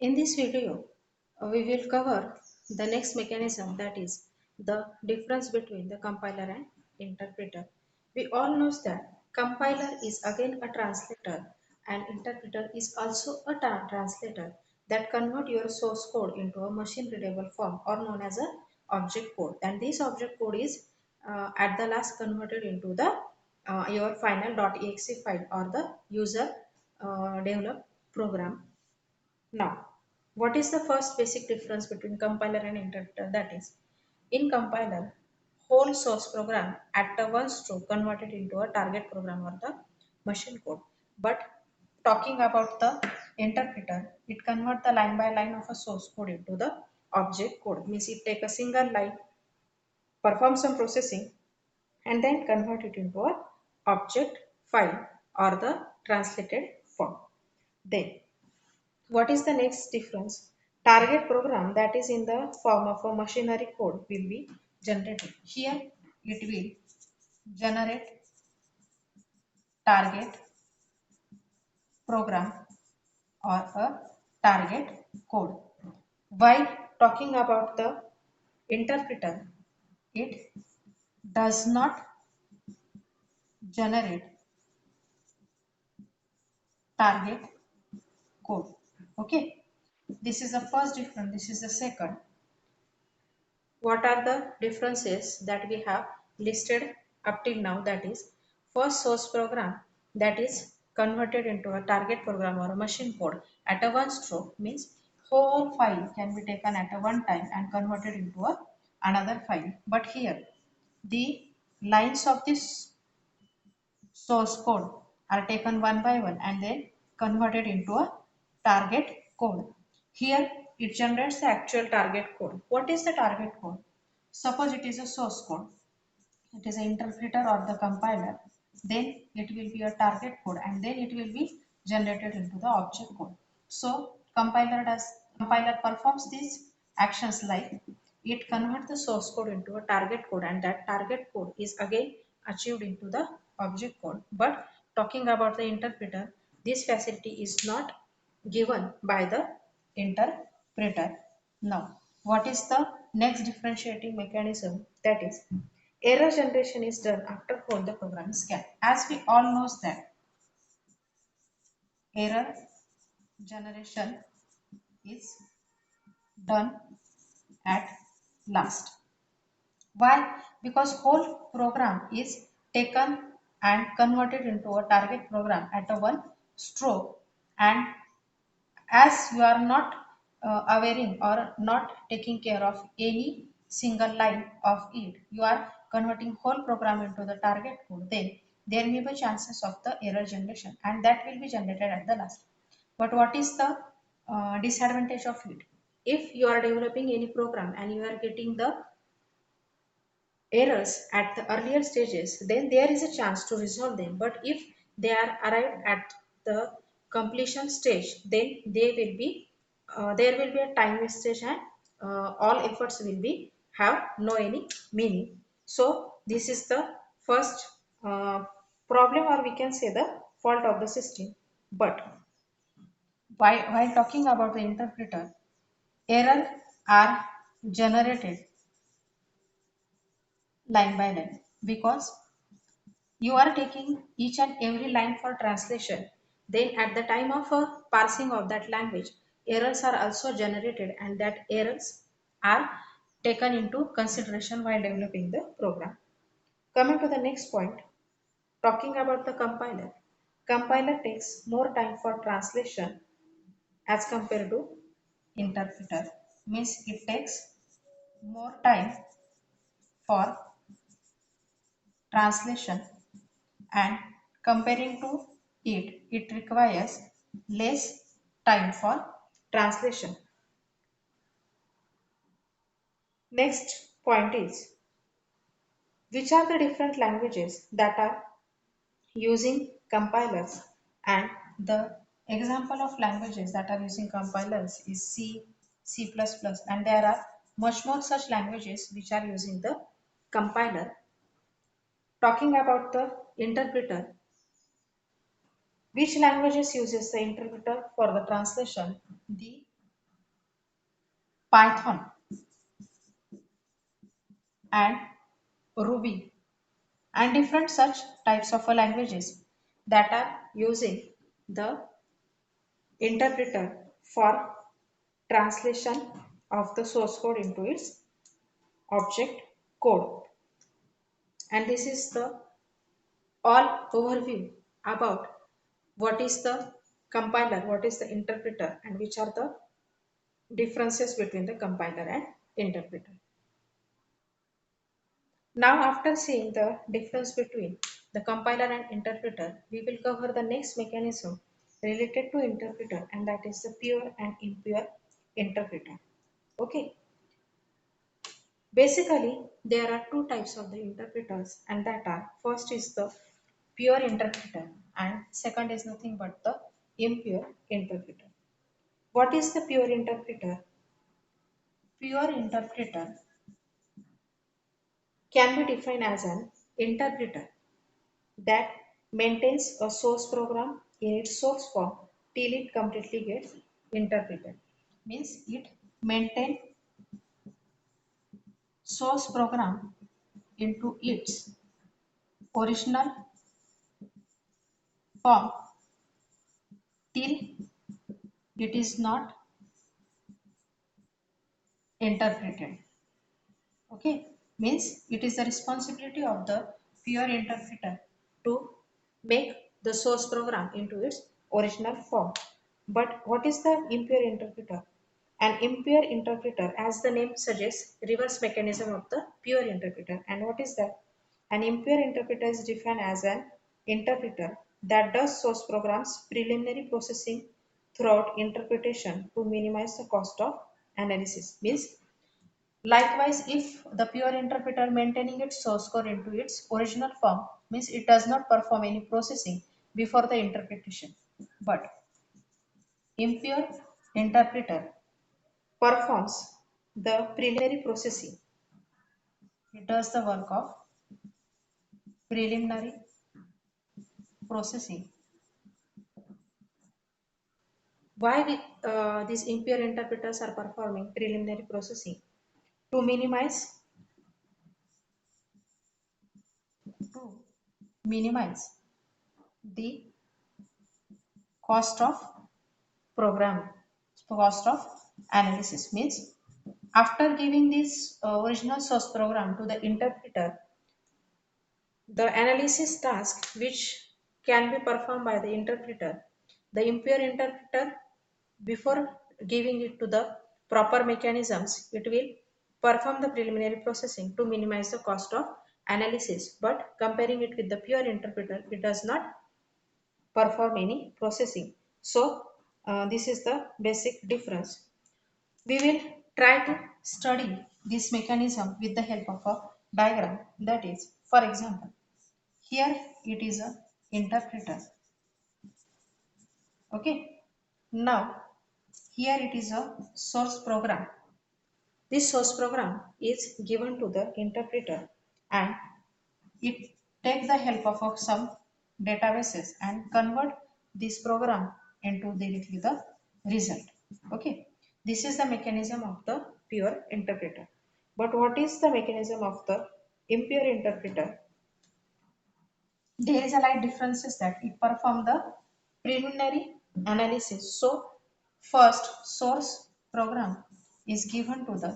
In this video, we will cover the next mechanism, that is the difference between the compiler and interpreter. We all know that compiler is again a translator and interpreter is also a translator that convert your source code into a machine readable form or known as a object code, and this object code is at the last converted into the your final .exe file or the user developed program. Now, what is the first basic difference between compiler and interpreter? That is, in compiler, whole source program at a one stroke converted into a target program or the machine code. But talking about the interpreter, it convert the line by line of a source code into the object code. Means it take a single line, perform some processing, and then convert it into a object file or the translated form. Then what is the next difference? Target program that is in the form of a machinery code will be generated. Here it will generate target program or a target code. While talking about the interpreter, it does not generate target code. Okay, this is the first difference. This is the second. What are the differences that we have listed up till now? That is, first source program that is converted into a target program or a machine code at a one stroke, means whole file can be taken at a one time and converted into a another file. But here the lines of this source code are taken one by one and then converted into a target code. Here it generates the actual target code. What is the target code? Suppose it is a source code, it is an interpreter or the compiler, then it will be a target code and then it will be generated into the object code. So compiler performs these actions like it converts the source code into a target code and that target code is again achieved into the object code. But talking about the interpreter, this facility is not given by the interpreter. Now, what is the next differentiating mechanism? That is, error generation is done after whole the program is scanned. As we all know that error generation is done at last. Why? Because whole program is taken and converted into a target program at a one stroke, and as you are not awareing or not taking care of any single line of it, you are converting whole program into the target code, then there may be chances of the error generation and that will be generated at the last. But what is the disadvantage of it? If you are developing any program and you are getting the errors at the earlier stages, then there is a chance to resolve them. But if they are arrived at the completion stage, then they will be there will be a time wastage and all efforts will be have no any meaning. So this is the first problem, or we can say the fault of the system. But while talking about the interpreter, error are generated line by line because you are taking each and every line for translation. Then at the time of parsing of that language, errors are also generated and that errors are taken into consideration while developing the program. Coming to the next point, talking about the compiler. Compiler takes more time for translation as compared to interpreter. Means it takes more time for translation, and comparing to it requires less time for translation. Next point is, which are the different languages that are using compilers, and the example of languages that are using compilers is C, C++, and there are much more such languages which are using the compiler. Talking about the interpreter, which languages uses the interpreter for the translation? The Python and Ruby and different such types of languages that are using the interpreter for translation of the source code into its object code. And this is the all overview about what is the compiler, what is the interpreter, and which are the differences between the compiler and interpreter. Now, after seeing the difference between the compiler and interpreter, we will cover the next mechanism related to interpreter, and that is the pure and impure interpreter. Okay. Basically, there are two types of the interpreters, and that are first is the pure interpreter, and second is nothing but the impure interpreter. What is the pure interpreter? Pure interpreter can be defined as an interpreter that maintains a source program in its source form till it completely gets interpreted. Means it maintains source program into its original form till it is not interpreted. Okay, means it is the responsibility of the pure interpreter to make the source program into its original form. But what is the impure interpreter? An impure interpreter, as the name suggests, reverse mechanism of the pure interpreter. And what is that? An impure interpreter is defined as an interpreter that does source programs preliminary processing throughout interpretation to minimize the cost of analysis. Means likewise, if the pure interpreter maintaining its source code into its original form means it does not perform any processing before the interpretation. But impure interpreter performs the preliminary processing. It does the work of preliminary processing. Why these impure interpreters are performing preliminary processing? To minimize the cost of program, cost of analysis. Means after giving this original source program to the interpreter, the analysis task which can be performed by the interpreter, the impure interpreter, before giving it to the proper mechanisms, it will perform the preliminary processing to minimize the cost of analysis. But comparing it with the pure interpreter, it does not perform any processing. So this is the basic difference. We will try to study this mechanism with the help of a diagram. That is, for example, here it is a interpreter. Okay. Now here it is a source program. This source program is given to the interpreter and it takes the help of some databases and convert this program into directly the result. Okay, this is the mechanism of the pure interpreter. But what is the mechanism of the impure interpreter? There is a light differences that it perform the preliminary analysis. So first source program is given to the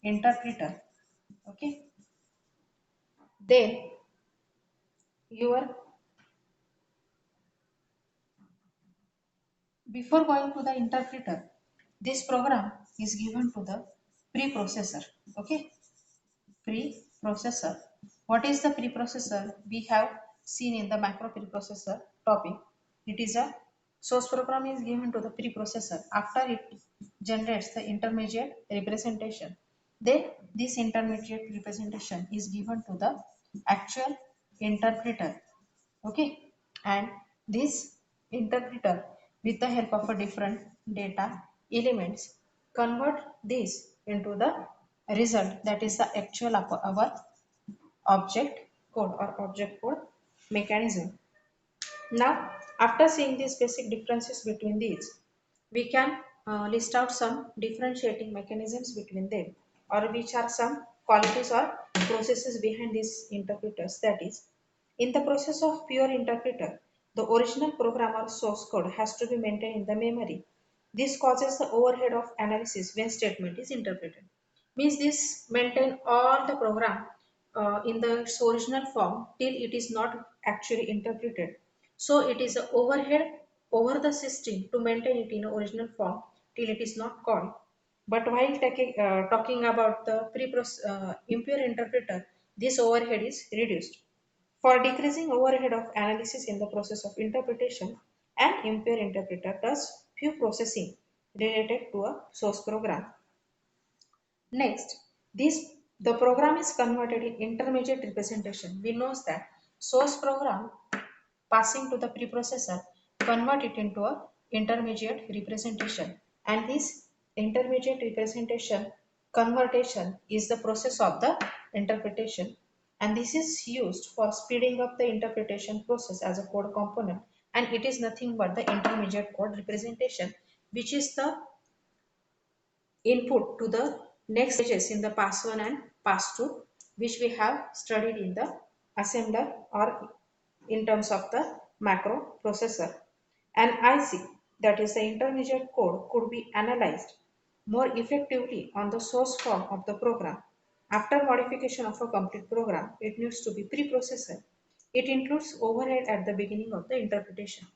interpreter. Okay, then your before going to the interpreter, this program is given to the preprocessor. Okay, preprocessor. What is the preprocessor? We have seen in the macro preprocessor topic. It is a source program is given to the preprocessor. After it generates the intermediate representation. Then this intermediate representation is given to the actual interpreter. Okay, and this interpreter with the help of a different data elements convert this into the result, that is the actual of our object code or object code mechanism. Now after seeing these basic differences between these, we can list out some differentiating mechanisms between them, or which are some qualities or processes behind these interpreters. That is, in the process of pure interpreter, the original program or source code has to be maintained in the memory. This causes the overhead of analysis when statement is interpreted. Means this maintain all the program in the original form till it is not actually interpreted. So it is a overhead over the system to maintain it in original form till it is not called. But while talking about the impure interpreter, this overhead is reduced. For decreasing overhead of analysis in the process of interpretation, an impure interpreter does few processing related to a source program. Next, the program is converted in intermediate representation. We know that source program passing to the preprocessor convert it into a intermediate representation, and this intermediate representation conversion is the process of the interpretation, and this is used for speeding up the interpretation process as a code component, and it is nothing but the intermediate code representation, which is the input to the next stages in the pass 1 and pass 2, which we have studied in the assembler or in terms of the macroprocessor. An IC, that is the intermediate code, could be analyzed more effectively on the source form of the program. After modification of a complete program, it needs to be preprocessor. It includes overhead at the beginning of the interpretation.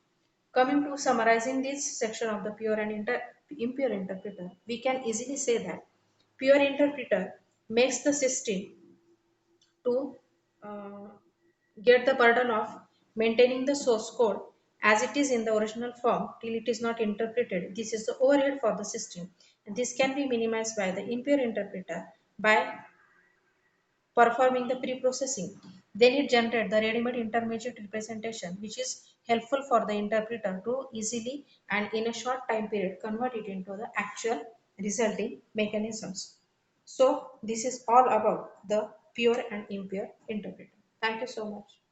Coming to summarizing this section of the pure and impure interpreter, we can easily say that pure interpreter makes the system to uh, get the burden of maintaining the source code as it is in the original form till it is not interpreted. This is the overhead for the system, and this can be minimized by the impure interpreter by performing the pre-processing. Then it generates the ready-made intermediate representation, which is helpful for the interpreter to easily and in a short time period convert it into the actual resulting mechanisms. So this is all about the pure and impure interpreter. Thank you so much.